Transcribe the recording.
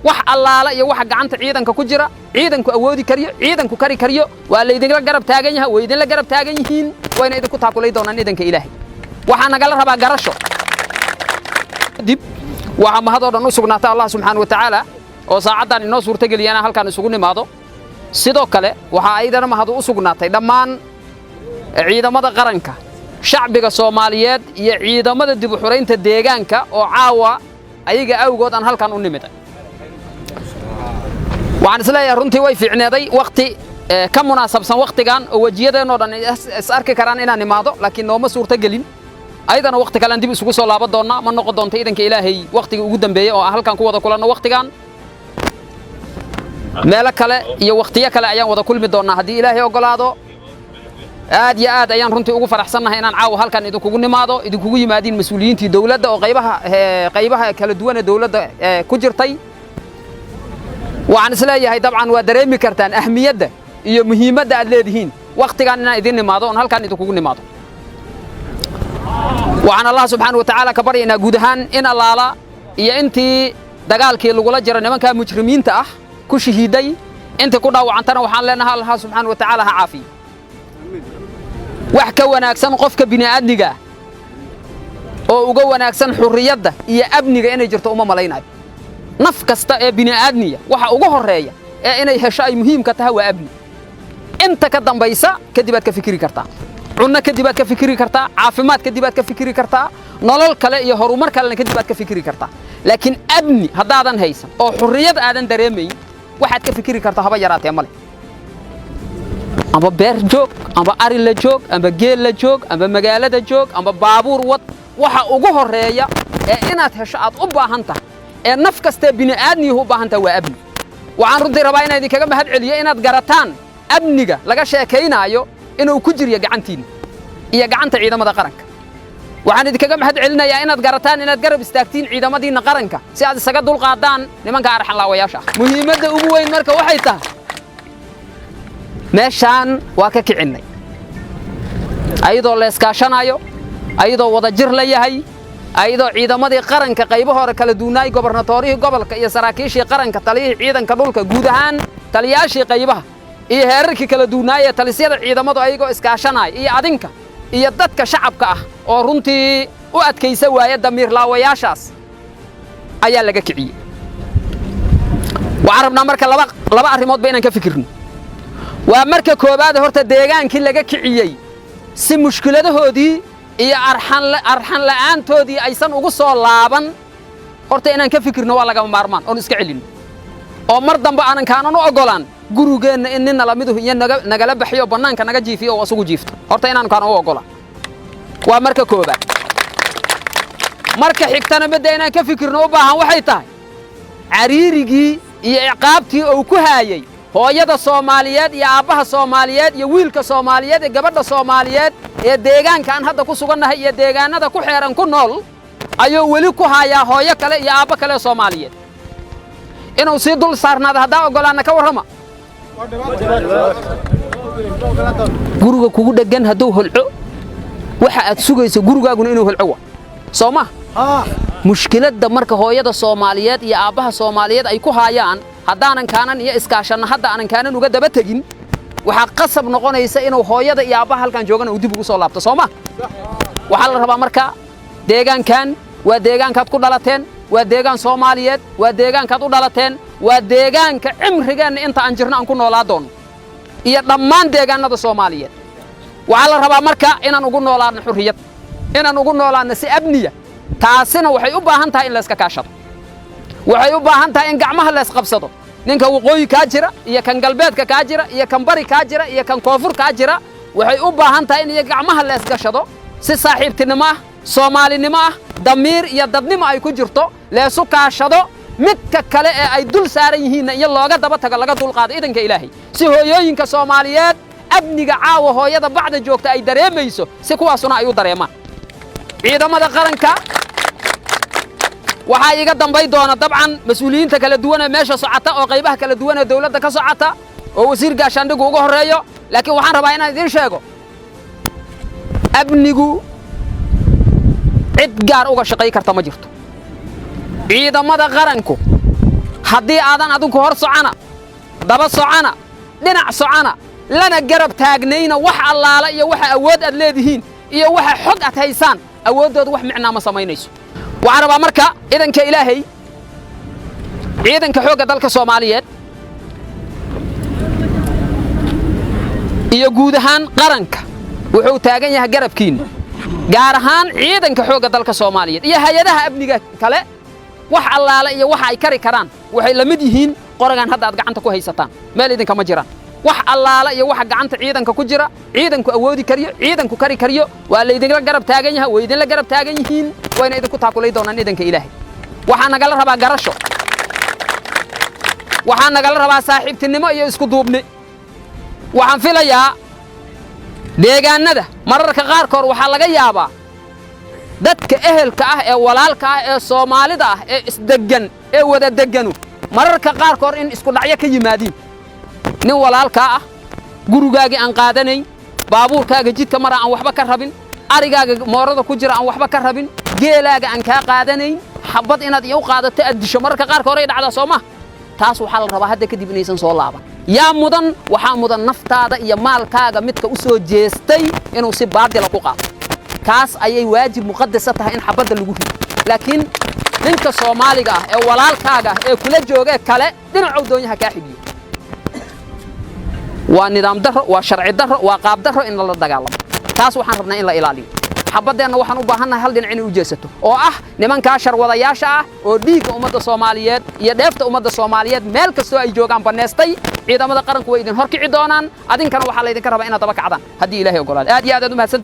wax allaala iyo waxa gacanta ciidanka ku jira ciidanku awoodi kariyo ciidanku kari kariyo waa la idinla garab taagan yahay way idinla garab taagan yihiin wayna idinku taakulay doonaan ciidanka ilaahay waxa nagala rabaa garasho dib waxa mahadoo dhan u sugnaatay Allah subhanahu wa ta'ala oo saacadan inoo suurta galiyana halkan isugu nimaado sidoo kale waxa aydana mahadu u sugnaatay dhammaan ciidamada qaranka shacbiga Soomaaliyeed iyo ciidamada dib u xuraynta deegaanka oo caawa ayaga awgood aan halkan u nimid waxaan isleeyahay runtii way fiicneeday waqti ka munaasabsan waqtigan oo wajiyadeeno dhan is arki karaan inaan nimaado laakiin nooma suurta galin ayadana waqti kale aan dib isugu soo laaban doonaa ma noqon doonto ciidanka ilaahay waqtiga ugu dambeeyay oo halkan ku wada kulanno waqtigan meelo kale iyo waqtiyo kale ayaan wada kulmi doonaa haddii ilaahay ogolaado aad iyo aad ayaan runtii ugu faraxsanahay inaan caawa halkan idinkugu nimaado idinkugu yimaadiin mas'uuliyiintii dawladda oo qaybaha kala duwan ee dawladda ku jirtay waxaan isleeyahay dabcan waa dareemi kartaan ahmiyadda iyo muhiimadda aad leedihiin waqtigan inaan idin nimaado oo halkan idinkugu nimaado waxaan Allah subhanahu wa ta'ala ka baryaynaa guud ahaan in allaala iyo intii dagaalkii lagula jiro nimanka mujrimiinta ah ku shahiiday inta ku dhaawacantana waxaan leenahay Allah subhanahu wa ta'ala ha caafiyo wax ka wanaagsan qofka bini'aadmiga oo uga wanaagsan xurriyadda iyo amniga inay jirto uma malaynayo naf kasta ee bini'aadmiga waxa ugu horeeya ee inay hesho ay muhiim ka tahay waa amni inta ka dambaysa kadib aad ka fikiri kartaa cunno kadib aad ka fikiri kartaa caafimaad kadib aad ka fikiri kartaa nolol kale iyo horumar kale kadib aad ka fikiri kartaa laakiin amni hadaadan haysan oo xurriyad aadan dareemayn waxaad ka fikiri kartaa haba yaraatee male amba beer joog amba ari la joog amba geel la joog amba magaalada joog amba baabuur wad waxa ugu horeeya ee inaad hesho aad u baahan tahay ee naf kasta bini'aadmiga u baahan tahay waa amni waxaan runtii rabaa inaan idinkaga mahad celiyo inaad garataan amniga laga sheekaynayo inuu ku jiro gacantiin iyo gacanta ciidamada qaranka waxaan idinkaga mahad celinayaa inaad garataan inaad garab istaagtiin ciidamadiina qaranka si aad isaga dul qaadaan nimanka arxan laawayaasha muhiimadda ugu weyn marka waxay tahay meeshaan waa ka kicinay ayadoo la iskaashanayo ayadoo wada jir la yahay ayadoo ciidamadii qaranka qaybo hore kala duunaay gobornatorihii gobolka iyo saraakiishii qaranka taliyihii ciidanka dhulka guud ahaan taliyaashii qaybaha iyo heerarkii kala duunaay ee talisyada ciidamadu ayagoo iskaashanay iyo adinka iyo dadka shacabka ah oo runtii u adkaysa waaya damiir laawayaashaas ayaa laga kiciyay waxaan rabnaa marka laba arrimood inaan ka fikirno waa marka koobaad horta deegaankii laga kiciyay si mushkiladahoodii iyo arxan la'aantoodii aysan ugu soo laaban horta inaan ka fikirno waa laga maarmaan oo iska celino oo mar dambe aanan kaanan u ogolaan gurigeenna in ninna lamidu iyo nagala baxiyo banaanka naga jiifiyo oo asugu jiifto horta inaan kaanan u ogolaan waa marka koobaad marka xigtana midda inaan ka fikirno u baahan waxay tahay cariirigii iyo ciqaabtii uu ku haayay hooyada Soomaaliyeed iyo aabaha Soomaaliyeed iyo wiilka Soomaaliyeed ee gabadha Soomaaliyeed ee deegaanka aan hadda ku sugannahay iyo deegaanada ku xeeran ku nool ayuu weli ku haayaa hooyo kale iyo aaba kale Soomaaliyeed inuu si dul saarnaado hadaa ogolaana ka warrama guriga kugu dhagan haduu holco waxa aad sugayso gurigaaguna inuu holco Sooma mushkiladda marka hooyada Soomaaliyeed iyo aabaha Soomaaliyeed ay ku haayaan haddaanan kaanan iyo iskaashanna hadda aanan kaanan uga daba tagin waxa qasab noqonaysa inuu hooyada iyo aabaha halkan joogana uu dib ugu soo laabto Sooma waxa la rabaa marka deegaankan waa deegaankaad ku dhalateen waa deegaan Soomaaliyeed waa deegaankaad u dhalateen waa deegaanka cimrigeena inta aan jirno aan ku noolaa doono iyo dhammaan deegaanada Soomaaliyeed waxa la rabaa marka inaan ugu noolaano xurriyad inaan ugu noolaano si amniya taasina waxay u baahan tahay in la iska kaashado waxay u baahan tahay in gacmaha la isqabsado ninka waqooyi ka jira iyo kan galbeedka ka jira iyo kan bari ka jira iyo kan koonfur ka jira waxay u baahan tahay in gacmaha la isgashado si saaxiibtinimo ah Soomaalinimo ah damiir iyo dadnimo ay ku jirto la isu kaashado midka kale ee ay dul saaran yihiin iyo looga daba tago laga dul qaado ciidanka Ilaahay si hooyooyinka Soomaaliyeed abniga caawa hooyada bacda joogta ay dareemayso si kuwaasuna ay u dareemaan ciidamada qaranka waxa iga dambay doona dabcan mas'uuliyiinta kala duwan ee meesha socota oo qaybaha kala duwan ee dawladda ka socota oo wasiir gaashaandhigu ugu horeeyo laakiin waxaan rabaa inaan idin sheego abnigu cid gaar uga shaqay karta ma jirto ciidamada qaranku haddii aadan adinku hor socona daba socona dhinac socona lana garab taagnayna wax allaala iyo waxa awood aad leedihiin iyo waxa xog aad haysaan awooddooda wax micnaa ma samaynayso waxaan rabaa marka ciidanka ilaahay ciidanka xoogga dalka Soomaaliyeed iyo guud ahaan qaranka wuxuu taagan yahay garabkiina gaar ahaan ciidanka xoogga dalka Soomaaliyeed iyo hay'adaha amniga kale wax allaala iyo waxa ay kari karaan waxay la mid yihiin qoragan hadda aad gacanta ku haysataan meel idinka ma jiraan wax allaala iyo waxa gacanta ciidanka ku jira ciidanku awoodi kariyo ciidanku kari kariyo waa la idinla garab taagan yahay way idinla garab taagan yihiin wayna idinku taakulay doonaan ciidanka ilaahay waxa nagala rabaa garasho waxa nagala rabaa saaxiibtinimo iyo isku duubni waxaan filayaa deegaanada mararka qaar koor waxa laga yaabaa dadka ehelka ah ee walaalka ah ee Soomaalida ah ee isdegan ee wada deganu mararka qaar koor in isku dhacyo ka yimaadin nin walaalka ah gurigaaga aan qaadanayn baabuurkaaga jidka mara aan waxba ka rabin arigaaga moorada ku jira aan waxba ka rabin geelaaga aan ka qaadanayn xabad inaad iyo qaadato aad disho mararka qaar koor ay dhacdaa Soomaa taas waxa la rabaa hadda kadib inaysan soo laaban yaa mudan waxa mudan naftaada iyo maalkaaga midka u soo jeestay inuu si baadil ku qaado kaas ayay waajib muqaddas tahay in xabada lagu rido laakiin ninka Soomaaliga ah ee walaalkaaga ee kula jooga kale dhinacu doonyaha ka xigiyo waa nidaam darro waa sharci darro waa qaab darro in la dagaalamo taas waxaan rabnaa in la ilaaliyo xabadeena waxaan u baahanahay hal dhinac in u jeesato oo ah nimanka sharwadayaasha ah oo dhiiga ummadda Soomaaliyeed iyo dheefta ummadda Soomaaliyeed meel kasto ay joogaan baneestay ciidamada qaranku way idin horkici doonaan adinkana waxa la idinka rabaa inaad daba kacdaan haddii Ilaahay ogolaado aad iyo aad u mahadsan